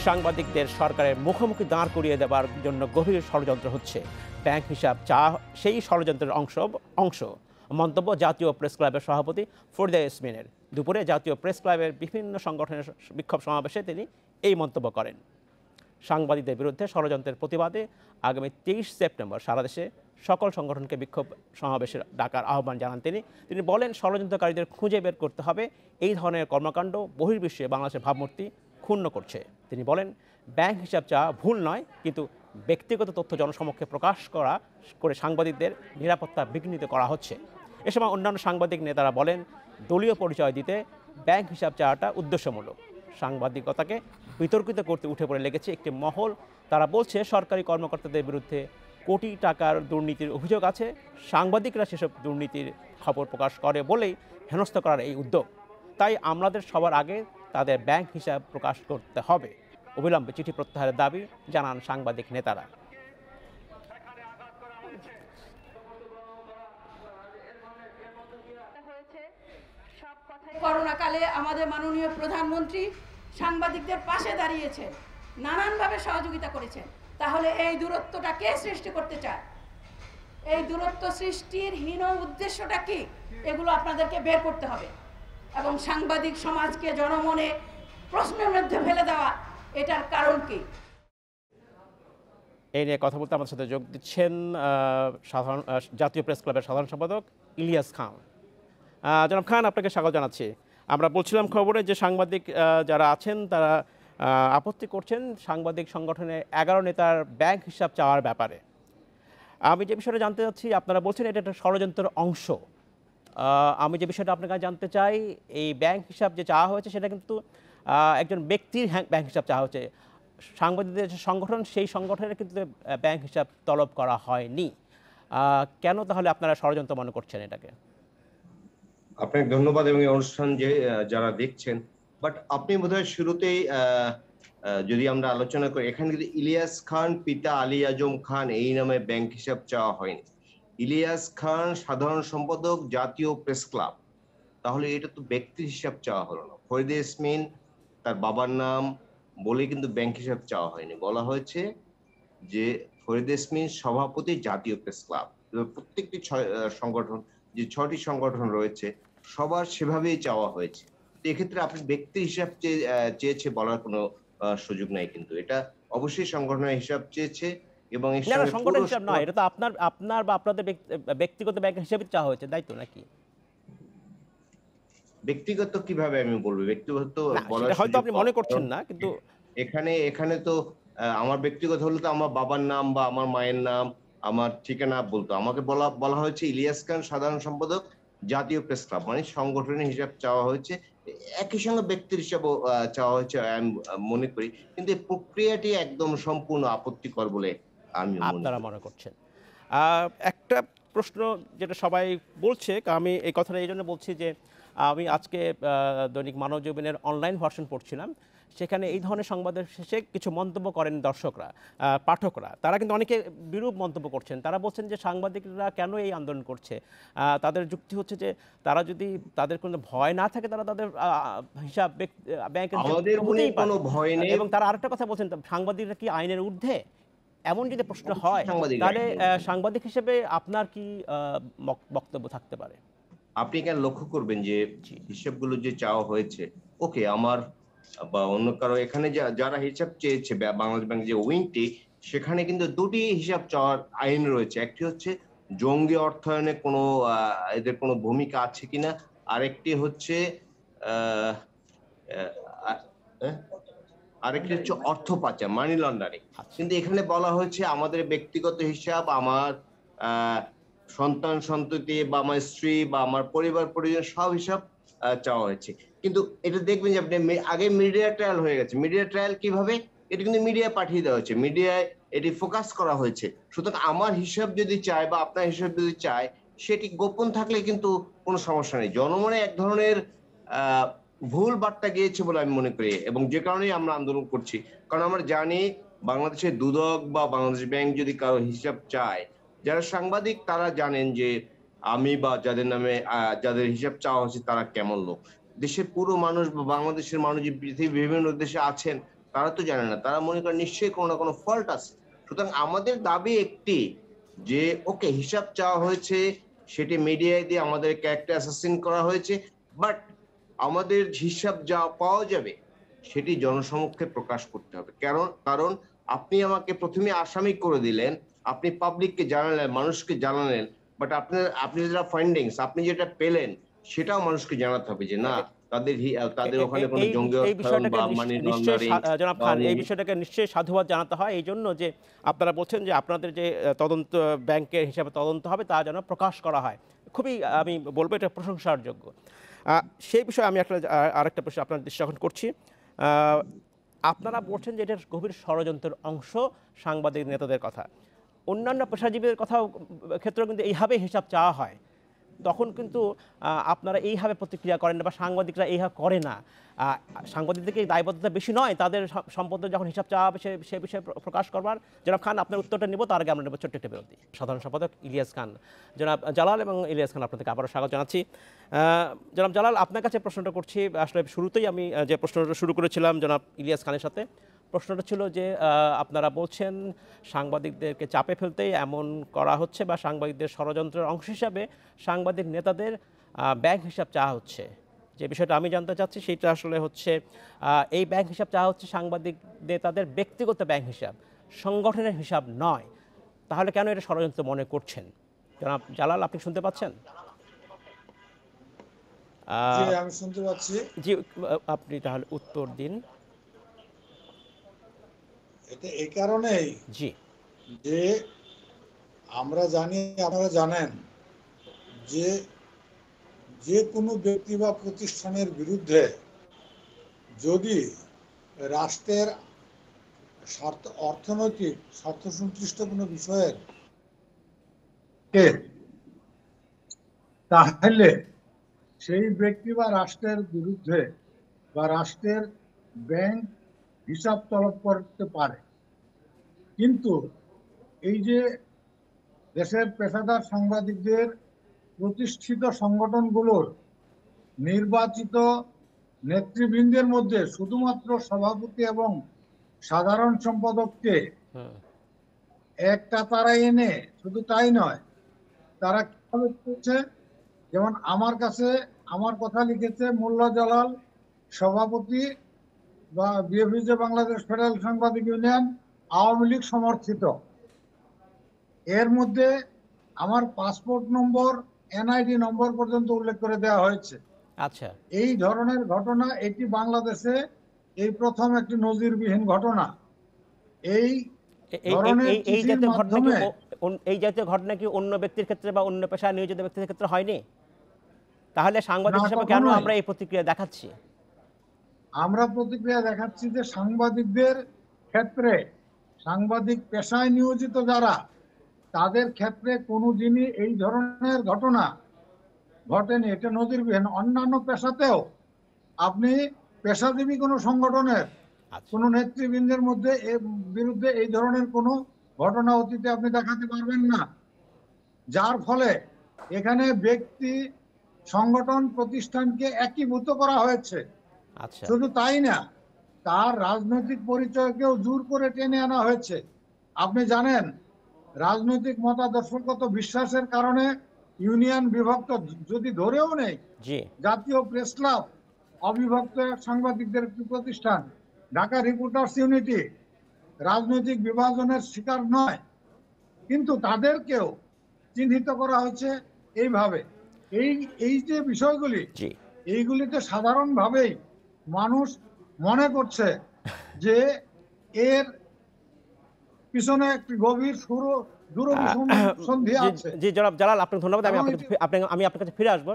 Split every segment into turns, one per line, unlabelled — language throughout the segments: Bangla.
সাংবাদিকদের সরকারের মুখোমুখি দাঁড় করিয়ে দেওয়ার জন্য গভীর ষড়যন্ত্র হচ্ছে। ব্যাংক হিসাব চা সেই ষড়যন্ত্রের অংশ মন্তব্য জাতীয় প্রেস ক্লাবের সভাপতি ফরিদা ইয়াসমিনের। দুপুরে জাতীয় প্রেস ক্লাবের বিভিন্ন সংগঠনের বিক্ষোভ সমাবেশে তিনি এই মন্তব্য করেন। সাংবাদিকদের বিরুদ্ধে ষড়যন্ত্রের প্রতিবাদে আগামী 23 সেপ্টেম্বর সারা দেশে সকল সংগঠনকে বিক্ষোভ সমাবেশের ডাকার আহ্বান জানান তিনি বলেন, ষড়যন্ত্রকারীদের খুঁজে বের করতে হবে। এই ধরনের কর্মকাণ্ড বহির্বিশ্বে বাংলাদেশের ভাবমূর্তি ক্ষুণ্ণ করছে। তিনি বলেন, ব্যাংক হিসাব চাওয়া ভুল নয়, কিন্তু ব্যক্তিগত তথ্য জনসমক্ষে প্রকাশ করে সাংবাদিকদের নিরাপত্তা বিঘ্নিত করা হচ্ছে। এ সময় অন্যান্য সাংবাদিক নেতারা বলেন, দলীয় পরিচয় দিতে ব্যাংক হিসাব চাওয়াটা উদ্দেশ্যমূলক। সাংবাদিকতাকে বিতর্কিত করতে উঠে পড়ে লেগেছে একটি মহল। তারা বলছে, সরকারি কর্মকর্তাদের বিরুদ্ধে কোটি টাকার দুর্নীতির অভিযোগ আছে। সাংবাদিকরা সেসব দুর্নীতির খবর প্রকাশ করে বলেই হেনস্থা করার এই উদ্যোগ। তাই আমাদের সবার আগে তাদের ব্যাংক হিসাব প্রকাশ করতে হবে। অবিলম্বে চিঠি প্রত্যাহারের দাবি জানান সাংবাদিক নেতারা।
করোনাকালে আমাদের মাননীয় প্রধানমন্ত্রী সাংবাদিকদের পাশে দাঁড়িয়েছেন, নানানভাবে সহযোগিতা করেছেন। তাহলে এই দূরত্বটা কে সৃষ্টি করতে চায়? এই দূরত্ব সৃষ্টির হীন উদ্দেশ্যটা কি? এগুলো আপনাদেরকে বের করতে হবে এবং সাংবাদিক সমাজকে জনমনে প্রশ্নের মধ্যে ফেলে দেওয়া, এটার কারণ কি?
এই নিয়ে কথা বলতে আমাদের সাথে যোগ দিচ্ছেন জাতীয় প্রেস ক্লাবের সাধারণ সম্পাদক ইলিয়াস খান। জনাব খান, আপনাকে স্বাগত জানাচ্ছি। আমরা বলছিলাম খবরে যে সাংবাদিক যারা আছেন তারা আপত্তি করছেন সাংবাদিক সংগঠনের 11 নেতার ব্যাংক হিসাব চাওয়ার ব্যাপারে। আমি যে বিষয়টা জানতে চাচ্ছি, আপনারা বলছেন এটা একটা ষড়যন্ত্রের অংশ। আমি যে বিষয়টা আপনার কাছে জানতে চাই, এই ব্যাংক হিসাব যে চাওয়া হয়েছে সেটা কিন্তু একজন ব্যক্তির ব্যাংক হিসাব চাওয়া হচ্ছে। সাংবাদিকদের যে সংগঠন, সেই সংগঠনের কিন্তু ব্যাংক হিসাব তলব করা হয়নি। কেন তাহলে আপনারা ষড়যন্ত্র মনে করছেন এটাকে?
আপনাকে ধন্যবাদ এবং এই অনুষ্ঠান যে যারা দেখছেন। বাট আপনি বোধহয় শুরুতেই যদি আমরা আলোচনা করি, এখানে কিন্তু ইলিয়াস খান পিতা আলী আজম খান এই নামে ব্যাংক হিসাব চাওয়া হয়নি। ইলিয়াস খান সাধারণ সম্পাদক জাতীয় প্রেস ক্লাব, তাহলে এটা তো ব্যক্তির হিসাব চাওয়া হলো না। ফরিদা ইয়াসমিন তার বাবার নাম বলে কিন্তু ব্যাংক হিসাব চাওয়া হয়নি। বলা হয়েছে যে ফরিদা ইয়াসমিন সভাপতি জাতীয় প্রেস ক্লাব। প্রত্যেকটি সংগঠন, যে 6টি সংগঠন রয়েছে, সবার সেভাবেই চাওয়া হয়েছে। এক্ষেত্রে আপনি ব্যক্তি হিসাব চেয়েছে বলার কোনো সুযোগ নাই। কিন্তু এটা অবশ্যই সংগঠনের হিসাব চেয়েছে এবং
সংগঠন হিসাব নয়, এটা তো আপনার বা আপনাদের ব্যক্তিগত ব্যাংক হিসাবে চাওয়া হয়েছে, তাই তো নাকি?
ব্যক্তিগত কিভাবে আমি বলবো? ব্যক্তিগত
হয়তো আপনি মনে করছেন না, কিন্তু
এখানে তো আমার ব্যক্তিগত হলো তো আমার বাবার নাম বা আমার মায়ের নাম, আমার ঠিকানা বলতো। আমাকে বলা হয়েছে ইলিয়াস খান সাধারণ সম্পাদক জাতীয় প্রেস ক্লাব, মানে সংগঠনের হিসাব চাওয়া হয়েছে। একই সঙ্গে ব্যক্তির হিসাবও চাওয়া হয়েছে আমি মনে করি। কিন্তু এই প্রক্রিয়াটি একদম সম্পূর্ণ আপত্তিকর বলে আমি
আপনারা মনে করছেন। একটা প্রশ্ন যেটা সবাই বলছে, আমি এই কথাটা এই জন্য বলছি যে আমি আজকে দৈনিক মানবজীবনের অনলাইন ভার্সন পড়ছিলাম। সেখানে এই ধরনের সংবাদের শেষে কিছু মন্তব্য করেন দর্শকরা, পাঠকরা। তারা কিন্তু অনেকে বিরূপ মন্তব্য করছেন। তারা বলছেন যে সাংবাদিকরা কেন এই আন্দোলন করছে। তাদের যুক্তি হচ্ছে যে তারা যদি তাদের কোনো ভয় না থাকে, তারা তাদের হিসাব ব্যাংকের
কোনো ভয় নেই।
এবং তারা আরেকটা কথা বলছেন, সাংবাদিকরা কি আইনের ঊর্ধ্বে? এমন যদি প্রশ্ন হয়, তাহলে সাংবাদিক হিসেবে আপনার কি বক্তব্য থাকতে পারে?
আপনি কেন লক্ষ্য করবেন যে হিসাবগুলো যে চাওয়া হয়েছে, ওকে, আমার বা অন্য কারো এখানে যারা হিসাব চেয়েছে বাংলাদেশ ব্যাংক যে উইংটি, সেখানে কিন্তু দুটি হিসাব চাওয়ার আইন রয়েছে। একটি হচ্ছে জঙ্গি অর্থায়নে কোনো এদের কোনো ভূমিকা আছে কিনা, আরেকটি হচ্ছে অর্থ পাচার, মানি লন্ডারিং। কিন্তু এখানে বলা হয়েছে আমাদের ব্যক্তিগত হিসাব, আমার সন্তান সন্ততি বা আমার স্ত্রী বা আমার পরিবার পরিজন সব হিসাব চাওয়া হয়েছে। কিন্তু এটা দেখবেন যে আপনি আগে মিডিয়া ট্রায়াল হয়ে গেছে। মিডিয়া ট্রায়াল কিভাবে? এটা কিন্তু মিডিয়া পাঠিয়ে দেওয়া হয়েছে, মিডিয়ায় এটি ফোকাস করা হয়েছে। সুতরাং আমার হিসাব যদি চায় বা আপনার হিসাব যদি চায়, সেটি গোপন থাকলে কিন্তু কোনো সমস্যা নেই। জনমনে এক ধরনের ভুল বার্তা গিয়েছে বলে আমি মনে করি, এবং যে কারণেই আমরা আন্দোলন করছি। কারণ আমরা জানি বাংলাদেশের দুদক বা বাংলাদেশ ব্যাংক যদি কারো হিসাব চায়, যারা সাংবাদিক তারা জানেন যে আমি বা যাদের নামে যাদের হিসাব চাওয়া হচ্ছে তারা কেমন লোক। দেশের পুরো মানুষ বা বাংলাদেশের মানুষ, পৃথিবীর বিভিন্ন দেশে আছেন, তারা তো জানে না, তারা মনে করে নিশ্চয়ই কোনো না কোনো ফল্ট আছে। সুতরাং আমাদের দাবি একটি, যে ওকে হিসাব চাওয়া হয়েছে, সেটি মিডিয়ায় দিয়ে আমাদের ক্যারেক্টার অ্যাসাসিন করা হয়েছে, বাট আমাদের হিসাব যা পাওয়া যাবে সেটি জনসমক্ষে প্রকাশ করতে হবে। কারণ আপনি আমাকে প্রথমে আসামি করে দিলেন, আপনি পাবলিককে জানালেন, মানুষকে জানালেন, বাট আপনি যেটা ফাইন্ডিংস, আপনি যেটা পেলেন সেটাও মানুষকে জানাতে হবে যে না, তাদের ওখানে কোনো জঙ্গি
এই
অর্থায়ন
বিষয়টাকে
বা মানি
নিশ্চয়ই
লন্ডারিং
জনাব খান, এই বিষয়টাকে নিশ্চয়ই সাধুবাদ জানাতে হয় এই জন্য যে আপনারা বলছেন যে আপনাদের যে তদন্ত ব্যাংকের হিসাবে তদন্ত হবে তা যেন প্রকাশ করা হয়। খুবই আমি বলবো এটা প্রশংসার যোগ্য। সেই বিষয়ে আমি আরেকটা প্রশ্ন আপনার দৃষ্টি আকর্ষণ করছি। আপনারা বলছেন যে এটার গভীর ষড়যন্ত্রের অংশ সাংবাদিক নেতাদের কথা, অন্যান্য পেশাজীবীদের কথাও ক্ষেত্রেও কিন্তু এইভাবে হিসাব চাওয়া হয়, তখন কিন্তু আপনারা এইভাবে প্রতিক্রিয়া করেন না বা সাংবাদিকরা এইভাবে করে না। সাংবাদিকদেরকে দায়বদ্ধতা বেশি নয় তাদের সম্পদের যখন হিসাব চাওয়া হবে সে বিষয়ে প্রকাশ করবার? জনাব খান, আপনার উত্তরটা নেব, তার আগে আমরা নেব ছোট্ট একটা বিরতি। সাধারণ সম্পাদক ইলিয়াস খান, জনাব জালাল এবং ইলিয়াস খান, আপনাদেরকে আবারও স্বাগত জানাচ্ছি। জনাব জালাল, আপনার কাছে প্রশ্নটা করছি। আসলে শুরুতেই আমি যে প্রশ্নটা শুরু করেছিলাম জনাব ইলিয়াস খানের সাথে, প্রশ্নটা ছিল যে আপনারা বলছেন সাংবাদিকদেরকে চাপে ফেলতেই এমন করা হচ্ছে বা সাংবাদিকদের ষড়যন্ত্রের অংশ হিসাবে সাংবাদিক নেতাদের ব্যাংক হিসাব চাওয়া হচ্ছে। যে বিষয়টা আমি জানতে চাচ্ছি সেটা আসলে হচ্ছে এই ব্যাংক হিসাব চাওয়া হচ্ছে সাংবাদিক নেতাদের ব্যক্তিগত ব্যাংক হিসাব, সংগঠনের হিসাব নয়। তাহলে কেন এটা ষড়যন্ত্র মনে করছেন? জনাব জালাল, আপনি শুনতে পাচ্ছেন?
জি, আমি শুনতে পাচ্ছি।
জি, আপনি তাহলে উত্তর দিন।
এটা এই কারণেই
জি,
যে আমরা জানি, আপনারা জানেন যে যে কোনো ব্যক্তি বা প্রতিষ্ঠানের বিরুদ্ধে যদি রাষ্ট্রের অর্থনৈতিক স্বার্থ সংশ্লিষ্ট কোনো বিষয়ের তাহলে সেই ব্যক্তি বা রাষ্ট্রের বিরুদ্ধে বা রাষ্ট্রের ব্যাংক হিসাব তলব করতে পারে। কিন্তু এই যে দেশের পেশাদার সাংবাদিকদের প্রতিষ্ঠিত সংগঠনগুলোর নির্বাচিত নেতৃবৃন্দের মধ্যে শুধুমাত্র সভাপতি এবং সাধারণ সম্পাদককে একটা তারা এনে, শুধু তাই নয়, তারা কিভাবে করছে, যেমন আমার কাছে আমার কথা লিখেছে মোল্লা জালাল, সভাপতি বা বিএফিজে বাংলাদেশ ফেডারেল সাংবাদিক ইউনিয়ন, আওয়ামী লীগ সমর্থিত। এর মধ্যে আমার পাসপোর্ট নম্বর, এনআইডি নম্বর পর্যন্ত উল্লেখ করে দেওয়া হয়েছে।
আচ্ছা,
এই ধরনের ঘটনা এটি বাংলাদেশে এই প্রথম একটি নজিরবিহীন ঘটনা। এই ধরনের চিঠির মাধ্যমে
এই জাতীয় ঘটনা কি অন্য ব্যক্তির ক্ষেত্রে বা অন্য পেশায় নিয়োজিত ব্যক্তির ক্ষেত্রে হয়নি? তাহলে সাংবাদিক হিসেবে কেন আমরা এই প্রতিক্রিয়া দেখাচ্ছি?
আমরা প্রতিক্রিয়া দেখাচ্ছি যে সাংবাদিকদের ক্ষেত্রে, সাংবাদিক পেশায় নিয়োজিত যারা, তাদের ক্ষেত্রে কোনোদিনই এই ধরনের ঘটনা ঘটেনি। এটা নজিরবিহীন। অন্যান্য পেশাতেও আপনি পেশাজীবী কোনো সংগঠনের কোনো নেতৃবৃন্দের মধ্যে বিরুদ্ধে এই ধরনের কোনো ঘটনা অতীতে আপনি দেখাতে পারবেন না। যার ফলে এখানে ব্যক্তি, সংগঠন, প্রতিষ্ঠানকে একীভূত করা হয়েছে। শুধু তাই না, তার রাজনৈতিক পরিচয়কেও জোর করে টেনে আনা হয়েছে। আপনি জানেন, রাজনৈতিক মতাদর্শগত বিশ্বাসের কারণে ইউনিয়ন বিভক্ত যদি ধরেও নেই, জাতীয় প্রেস ক্লাব অবিভক্ত সাংবাদিকদের একটি প্রতিষ্ঠান, ঢাকা রিপোর্টার্স ইউনিটি রাজনৈতিক বিভাজনের শিকার নয়, কিন্তু তাদেরকেও চিহ্নিত করা হয়েছে এইভাবে। এই যে বিষয়গুলি, এইগুলিতে সাধারণভাবেই মানুষ মনে করছে যে এর পিছনে একটি গভীর দূরভিসন্ধি আছে।
জি জনাব জালাল, আপনাকে ধন্যবাদ। আমি আপনার কাছে ফিরে আসবো।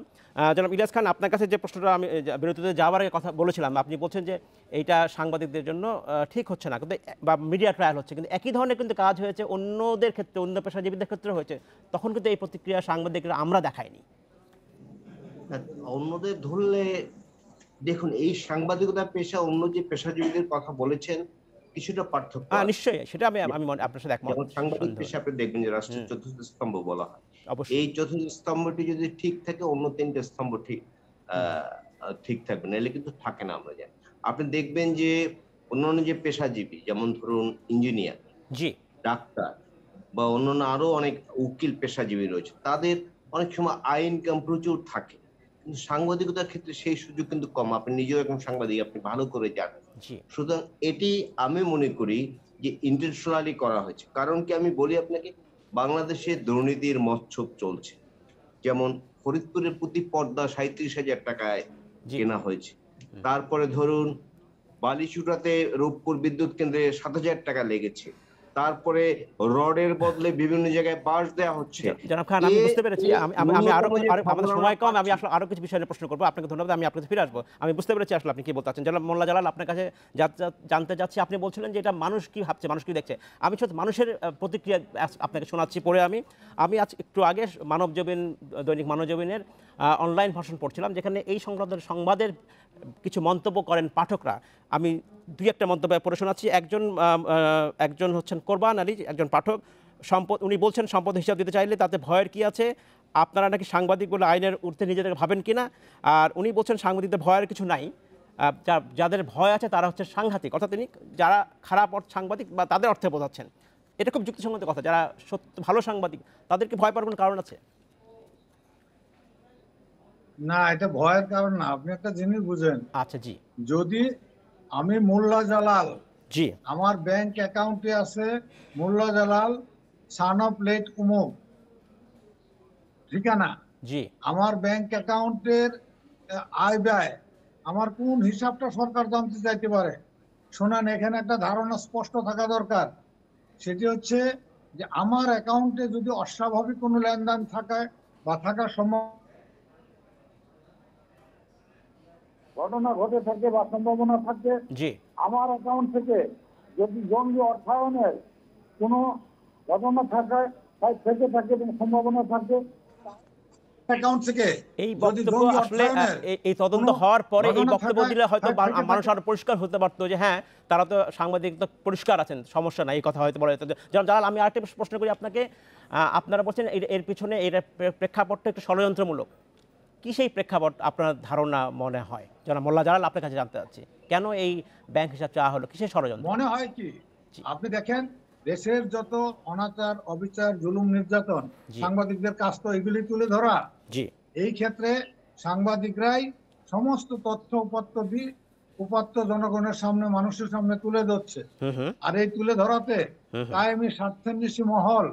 জনাব ইলিয়াস খান, আপনার কাছে যে প্রশ্নটা আমি বিরতিতে যাওয়ার আগে কথা বলেছিলাম, আপনি বলছেন যে এইটা সাংবাদিকদের জন্য ঠিক হচ্ছে না, কিন্তু বা মিডিয়া ট্রায়াল হচ্ছে, কিন্তু একই ধরনের কিন্তু কাজ হয়েছে অন্যদের ক্ষেত্রে, অন্য পেশাজীবীদের ক্ষেত্রে হয়েছে, তখন কিন্তু এই প্রতিক্রিয়া সাংবাদিকরা আমরা দেখাইনি।
অন্যদের ধরলে দেখুন, এই সাংবাদিকতা পেশা অন্য যে পেশাজীবীদের কথা বলেছেন কিছুটা পার্থক্য।
নিশ্চয়ই, সেটা আমি আপনার সাথে একমত।
সাংবাদিক পেশা আপনি দেখবেন যে রাষ্ট্রের চতুর্থ স্তম্ভ বলা হয়। এই চতুর্থ স্তম্ভটি যদি ঠিক থাকে, অন্য তিনটে স্তম্ভ ঠিক থাকবে, নাহলে কিন্তু থাকে না। আমরা জানি, আপনি দেখবেন যে অন্যান্য যে পেশাজীবী, যেমন ধরুন ইঞ্জিনিয়ার,
জি
ডাক্তার বা অন্যান্য আরো অনেক উকিল পেশাজীবী রয়েছে, তাদের অনেক সময় আয় ইনকাম প্রচুর থাকে, কিন্তু সাংবাদিকতার ক্ষেত্রে সেই সুযোগ কিন্তু কম। আপনি নিজেও এখন সাংবাদিক, আপনি ভালো করে জানেন।
জি
সুতরাং এটি আমি মনে করি যে ইন্টেনশনালি করা হয়েছে। কারণ কি, আমি বলি আপনাকে, বাংলাদেশে দুর্নীতির মচ্ছব চলছে। যেমন ফরিদপুরের প্রতি পর্দা ৩৭,০০০ টাকায়
জি
কেনা হয়েছে। তারপরে ধরুন বালিচুটাতে রূপপুর বিদ্যুৎ কেন্দ্রে ৭,০০০ টাকা লেগেছে। তারপরে রডের বদলে বিভিন্ন জায়গায় বাঁশ দেওয়া হচ্ছে।
জনাব খান, আমি বুঝতে পেরেছি। আমি আরো
ন্যূনতম যে
আমাদের
খবর
সময়
আমরা
কম, আমি
পাচ্ছি,
আসলে আরো কিছু বিষয় নিয়ে প্রশ্ন করবো। আপনাকে ধন্যবাদ, আমি আপনাকে ফিরে আসবো। আমি বুঝতে পেরেছি আসলে আপনি কি বলতে চাচ্ছেন। জনাব মোল্লা জালাল, আপনার কাছে জানতে চাচ্ছি, আপনি বলছিলেন যে এটা মানুষ কি ভাবছে, মানুষ কি দেখছে। আমি শুধু মানুষের প্রতিক্রিয়া আপনাকে শোনাচ্ছি পড়ে। আমি আজ একটু আগে মানবজমিন, দৈনিক মানবজমিনের অনলাইন ভার্সন পড়ছিলাম, যেখানে এই সংক্রান্ত সংবাদের কিছু মন্তব্য করেন পাঠকরা। আমি দুই একটা মন্তব্য পড়ে শোনাচ্ছি। একজন হচ্ছেন কোরবান আলী, একজন পাঠক। উনি বলছেন, সম্পদ হিসাব দিতে চাইলে তাতে ভয়ের কি আছে, আপনারা নাকি সাংবাদিক বলে আইনের ঊর্ধ্বে নিজেদেরকে ভাবেন কিনা। আর উনি বলছেন সাংবাদিকদের ভয়ের কিছু নাই, যাদের ভয় আছে তারা হচ্ছে সাংঘাতিক, অর্থাৎ তিনি যারা খারাপ সাংবাদিক বা তাদের অর্থে বোঝাচ্ছেন। এটা খুব যুক্তিসঙ্গত কথা। যারা সত্য ভালো সাংবাদিক তাদেরকে ভয় পাওয়ার কোনো কারণ আছে?
না, এটা ভয়ের কারণ না। আপনি একটা জিনিস বুঝেন,
আচ্ছা জি
যদি আমি মোল্লা জালাল,
জি
আমার ব্যাংক অ্যাকাউন্টে আছে মোল্লা জালাল সান অফ লেট উমুক ঠিকানা,
জি
আমার ব্যাংক অ্যাকাউন্টের আয় ব্যয়, আমার কোন হিসাবটা সরকার জানতে চাইতে পারে? শোনান, এখানে একটা ধারণা স্পষ্ট থাকা দরকার। সেটি হচ্ছে যে আমার অ্যাকাউন্টে যদি অস্বাভাবিক কোনো লেনদেন থাকে বা থাকার সম্ভব ঘটনা ঘটে থাকে বা সম্ভাবনা থাকে,
জি
আমার অ্যাকাউন্ট থেকে যদি জঙ্গি অর্থায়নের কোনো ঘটনা থাকে থেকে থাকে এবং সম্ভাবনা থাকে, অ্যাকাউন্ট থেকে
এই
যদি
বক্তব্য
জঙ্গি
আসলে
অর্থায়নের
এই তদন্ত
কোনো
হওয়ার পরে এই
ঘটনা
বক্তব্য
থাকায়
দিলে হয়তো
থেকে থাকে।
মানুষ আরো পরিষ্কার হতে পারতো যে হ্যাঁ, তারা তো সাংবাদিক তো পরিষ্কার আছেন, সমস্যা নাই, এই কথা হয়তো বলা যেত। যেমন জালাল, আমি আরেকটা প্রশ্ন করি আপনাকে। আপনারা বলছেন এর পিছনে এর প্রেক্ষাপটটা একটু ষড়যন্ত্রমূলক। কি সেই প্রেক্ষাপট আপনার ধারণা মনে হয়? যেন মোল্লা জালাল, আপনার কাছে জানতে চাচ্ছি, কেন এই ব্যাংক হিসাব চাওয়া হলো, কিসের ষড়যন্ত্র?
মনে হয় কি,
জি
আপনি দেখেন দেশের যত অনাচার, অবিচার, জুলুম, নির্যাতন,
জি
সাংবাদিকদের কাজ তো এগুলি তুলে ধরা।
জি
এই ক্ষেত্রে সাংবাদিকরাই সমস্ত তথ্য উপাত্ত জনগণের সামনে, মানুষের সামনে তুলে ধরছে।
হুম হুম
আর এই তুলে ধরাতে
হুম হুম
কায়েমি স্বার্থান্বেষী মহল,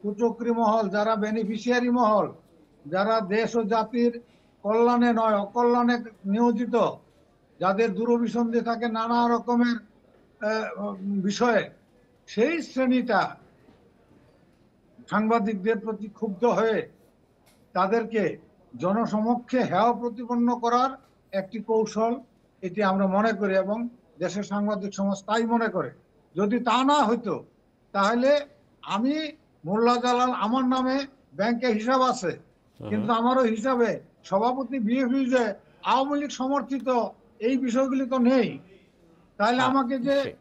কুচক্রী মহল, যারা বেনিফিশিয়ারি মহল, যারা দেশ ও জাতির কল্যাণে নয় অকল্যাণে নিয়োজিত, যাদের দূরভিসন্ধি থাকে নানা রকমের বিষয়ে, সেই শ্রেণীটা সাংবাদিকদের প্রতি ক্ষুব্ধ হয়ে তাদেরকে জনসমক্ষে হেয় প্রতিপন্ন করার একটি কৌশল এটি আমরা মনে করি, এবং দেশের সাংবাদিক সমাজ তাই মনে করে। যদি তা না হইতো তাহলে আমি মোল্লা জালাল, আমার নামে ব্যাংকে হিসাব আছে, কিন্তু আমারও হিসাবে সভাপতি বিএফইউজে আওয়ামী লীগ সমর্থিত এই বিষয়গুলি তো নেই। তাহলে আমাকে যে
নিশ্চয়ই।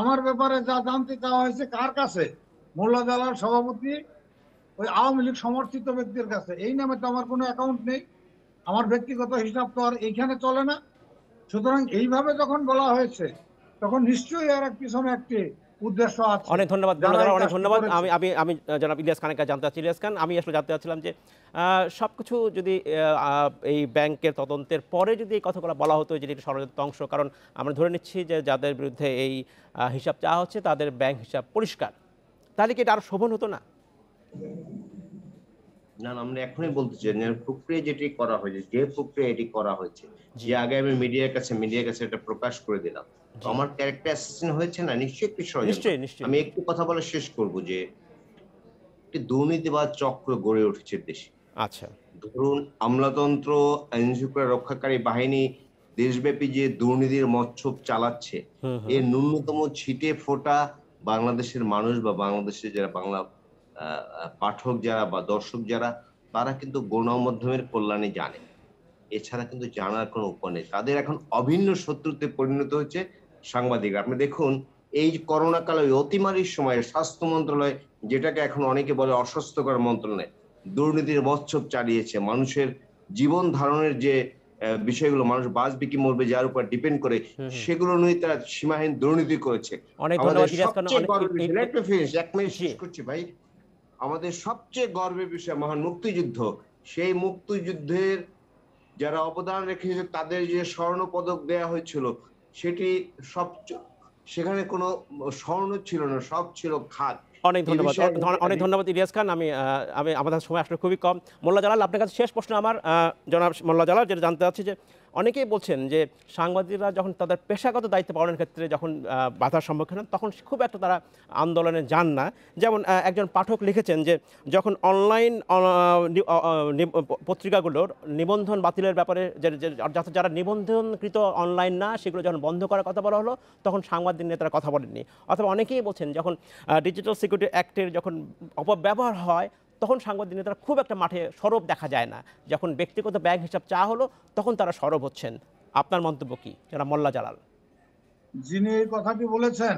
আমার ব্যাপারে যা জানতে চাওয়া হয়েছে কার কাছে? মোল্লা জালাল সভাপতি ওই আওয়ামী লীগ সমর্থিত ব্যক্তির কাছে। এই নামে তো আমার কোনো অ্যাকাউন্ট নেই, আমার ব্যক্তিগত হিসাব তো আর এইখানে চলে না। সুতরাং এইভাবে যখন বলা হয়েছে তখন নিশ্চয়ই এর পিছনে একটি উদ্দেশ্য আছে।
অনেক ধন্যবাদ
যারা এই
অনেক
কাজটি
ধন্যবাদ।
করেছে।
আমি জনাব ইলিয়াস খানের কাছে জানতে চাচ্ছি। ইলিয়াস খান, আমি আসলে জানতে চাচ্ছিলাম যে সবকিছু যদি এই ব্যাংকের তদন্তের পরে যদি এই কথাগুলো বলা হতো যে এটা ষড়যন্ত্র অংশ, কারণ আমরা ধরে নিচ্ছি যে যাদের বিরুদ্ধে এই হিসাব চাওয়া হচ্ছে তাদের ব্যাংক হিসাব পরিষ্কার, তাহলে কি এটা আরো শোভন হতো না?
না, আমরা এখনই বলতে চাই যে প্রক্রিয়া যেটি করা হয়েছে, যে প্রক্রিয়া এটি করা হয়েছে,
জি
যে আগে আমি মিডিয়ার কাছে এটা প্রকাশ করে দিলাম, তো আমার ক্যারেক্টার অ্যাসাসিন হয়েছে না, নিশ্চয়ই একটি ষড়যন্ত্র।
নিশ্চয়ই নিশ্চয়ই।
আমি একটু কথা বলে শেষ করব যে একটি দুর্নীতিবাদ চক্র গড়ে উঠেছে দেশে।
আচ্ছা
ধরুন আমলাতন্ত্র, আইনশৃঙ্খলা রক্ষাকারী বাহিনী দেশব্যাপী যে দুর্নীতির মচ্ছব চালাচ্ছে,
হুম হুম
এর ন্যূনতম ছিটে ফোটা বাংলাদেশের মানুষ বা বাংলাদেশের যারা বাংলা পাঠক যারা বা দর্শক যারা, তারা কিন্তু গণমাধ্যমের কল্যাণে জানে। এছাড়া কিন্তু জানার কোনো উপায় নেই। তাদের এখন অভিন্ন শত্রুতে পরিণত হচ্ছে সাংবাদিক। আপনি দেখুন, এই করোনা কালে অতিমারির সময়ে স্বাস্থ্য মন্ত্রণালয়, যেটাকে এখন অনেকে বলে অস্বাস্থ্যকর মন্ত্রণালয়, দুর্নীতির মচ্ছব চালিয়েছে। মানুষের জীবন ধারণের যে বিষয়গুলো, মানুষ বাঁচবে কি মরবে যার উপর ডিপেন্ড করে, সেগুলো নিয়ে তারা সীমাহীন দুর্নীতি করেছে।
অনেক
আমাদের
ধন্যবাদ ইলিয়াস খান।
সবচেয়ে গর্বের বিষয়, let me finish, এক মিনিট
জি।
শেষ করছি ভাই। আমাদের সবচেয়ে গর্বের বিষয় মহান মুক্তিযুদ্ধ, সেই মুক্তিযুদ্ধের যারা অবদান রেখেছে তাদের যে স্বর্ণ পদক দেয়া হয়েছিল, সেটি সব, সেখানে কোনো স্বর্ণ ছিল না, সব ছিল খাদ।
অনেক ধন্যবাদ, অনেক ধন্যবাদ ইলিয়াস খান। আমি আমাদের সময় আসলে খুবই কম। মোল্লা জালাল, আপনার কাছে শেষ প্রশ্ন আমার, জনাব মোল্লা জালাল, যেটা জানতে চাচ্ছি যে অনেকেই বলছেন যে সাংবাদিকরা যখন তাদের পেশাগত দায়িত্ব পালনের ক্ষেত্রে যখন বাধার সম্মুখীন হন, তখন খুব একটা তারা আন্দোলনে যান না। যেমন একজন পাঠক লিখেছেন যে যখন অনলাইন পত্রিকাগুলোর নিবন্ধন বাতিলের ব্যাপারে যারা নিবন্ধনকৃত অনলাইন না সেগুলো যখন বন্ধ করার কথা বলা হলো, তখন সাংবাদিক নেতারা কথা বলেননি। অথবা অনেকেই বলছেন যখন ডিজিটাল সিকিউরিটি অ্যাক্টের যখন অপব্যবহার হয়, তখন সাংবাদিক নেতারা খুব একটা মাঠে সরব দেখা যায় না। যখন ব্যক্তিগত ব্যাংক হিসাব চা হলো, তখন তারা সরব হচ্ছেন। আপনার মন্তব্য কি যারা মোল্লা জালাল?
যিনি এই কথাটি বলেছেন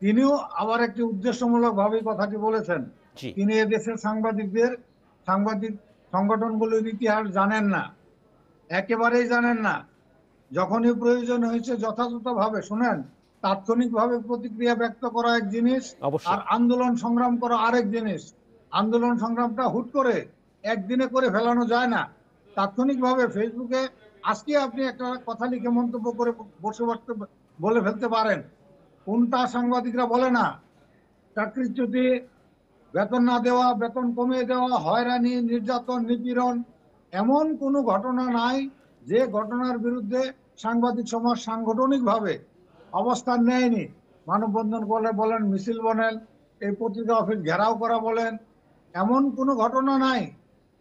তিনিও আবার একটি উদ্দেশ্যমূলক ভাবে কথাটি বলেছেন।
জি।
তিনি এদেশের সাংবাদিক সংগঠনগুলোর ইতিহাস জানেন না, একেবারেই জানেন না। যখনই প্রয়োজন হয়েছে যথাযথভাবে, শুনেন, তাৎক্ষণিকভাবে প্রতিক্রিয়া ব্যক্ত করা এক জিনিস,
অবশ্যই।
আর আন্দোলন সংগ্রাম করা আরেক জিনিস। আন্দোলন সংগ্রামটা হুট করে একদিনে করে ফেলানো যায় না। তাৎক্ষণিকভাবে ফেসবুকে আজকে আপনি একটা কথা লিখে মন্তব্য করে বসে বলে ফেলতে পারেন, কোনটা সাংবাদিকরা বলে না? চাকরিচ্যুতি, বেতন না দেওয়া, বেতন কমিয়ে দেওয়া, হয়রানি, নির্যাতন, নিপীড়ন, এমন কোনো ঘটনা নাই যে ঘটনার বিরুদ্ধে সাংবাদিক সমাজ সাংগঠনিকভাবে অবস্থান নেয়নি। মানববন্ধন করে বলেন, মিছিল বলেন, এই পত্রিকা অফিস ঘেরাও করা বলেন, এমন কোনো ঘটনা নাই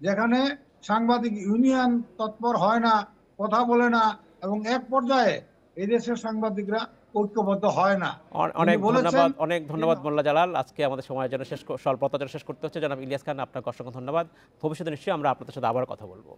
যেখানে সাংবাদিক ইউনিয়ন তৎপর হয় না, কথা বলে না, এবং এক পর্যায়ে এই দেশের সাংবাদিকরা ঐক্যবদ্ধ হয় না।
অনেক ধন্যবাদ মোল্লা জালাল। আজকে আমাদের সময়ের জন্য স্বল্পতার জন্য শেষ করতে হচ্ছে। জনাব ইলিয়াস খান, আপনাকে অসংখ্য ধন্যবাদ। ভবিষ্যতে নিশ্চয়ই আমরা আপনাদের সাথে আবার কথা বলবো।